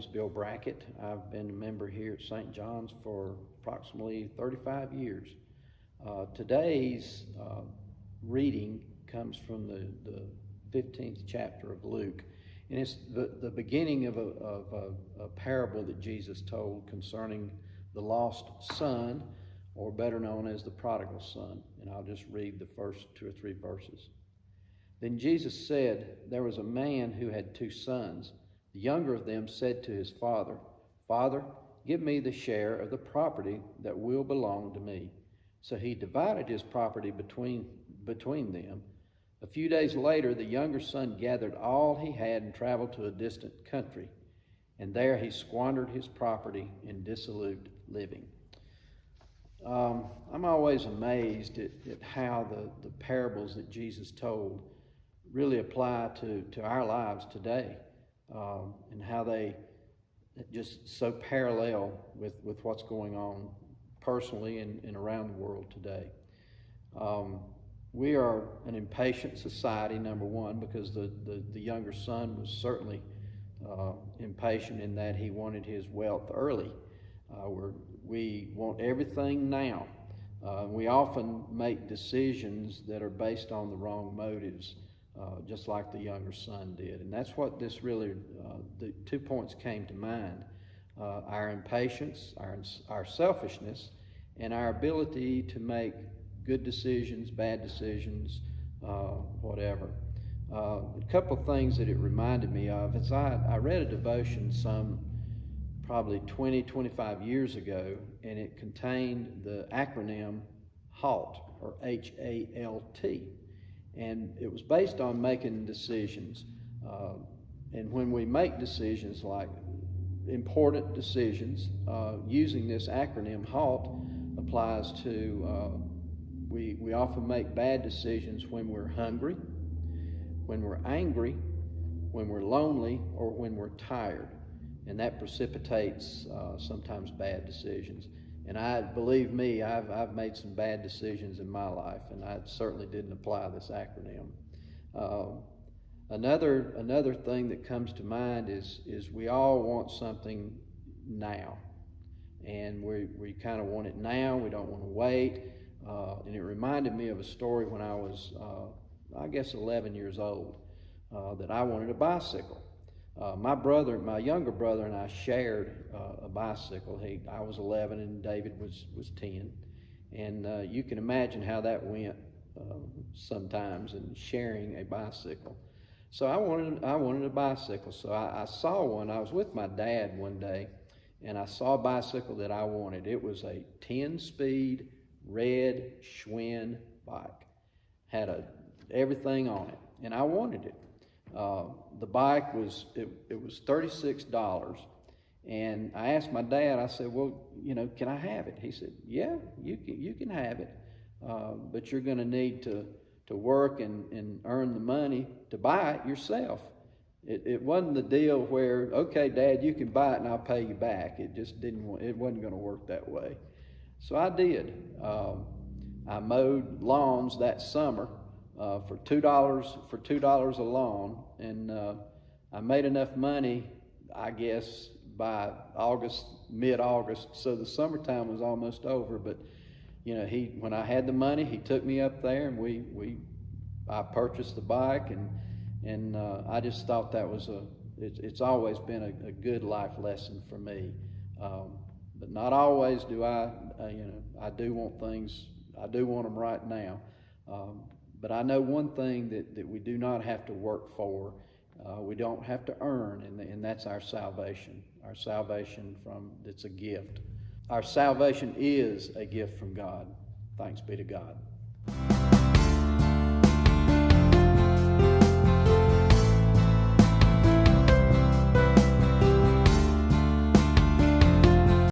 name's Bill Brackett. I've been a member here at St. John's for approximately 35 years. Today's reading comes from the 15th chapter of Luke, and it's the beginning of a parable that Jesus told concerning the lost son, or better known as the prodigal son. And I'll just read the first 2 or 3 verses. Then Jesus said, "There was a man who had 2 sons. The younger of them said to his father, 'Father, give me the share of the property that will belong to me.' So he divided his property between them. A few days later, the younger son gathered all he had and traveled to a distant country. And there he squandered his property in dissolute living." I'm always amazed at how the parables that Jesus told really apply to our lives today, and how they just so parallel with what's going on personally and around the world today. We are an impatient society, number one, because the younger son was certainly impatient in that he wanted his wealth early. We want everything now. We often make decisions that are based on the wrong motives, just like the younger son did. And that's what this really, the 2 points came to mind. Our impatience, our selfishness, and our ability to make good decisions, bad decisions, whatever. A couple of things that it reminded me of is I read a devotion probably 20, 25 years ago, and it contained the acronym HALT, or HALT. And it was based on making decisions. And when we make decisions, like important decisions, using this acronym HALT applies to, we often make bad decisions when we're hungry, when we're angry, when we're lonely, or when we're tired. And that precipitates sometimes bad decisions. And believe me, I've made some bad decisions in my life, and I certainly didn't apply this acronym. Another thing that comes to mind is we all want something now, and we kind of want it now. We don't want to wait. And it reminded me of a story when I was, I guess, 11 years old, that I wanted a bicycle. My younger brother and I shared a bicycle. I was 11 and David was 10. And you can imagine how that went sometimes in sharing a bicycle. So I wanted a bicycle. So I saw one. I was with my dad one day, and I saw a bicycle that I wanted. It was a 10-speed red Schwinn bike. Had everything on it, and I wanted it. The bike was $36, and I asked my dad. I said, "Well, can I have it?" He said, "Yeah, you can have it, but you're going to need to work and earn the money to buy it yourself." It wasn't the deal where, "Okay, Dad, you can buy it and I'll pay you back." It just didn't. It wasn't going to work that way. So I did. I mowed lawns that summer. For $2 a lawn, and I made enough money, I guess, by mid-August. So the summertime was almost over. But when I had the money, he took me up there, and I purchased the bike, and I just thought that was it's always been a good life lesson for me. But not always do I do want things. I do want them right now. But I know one thing that we do not have to work for. We don't have to earn, and that's our salvation. Our salvation it's a gift. Our salvation is a gift from God. Thanks be to God.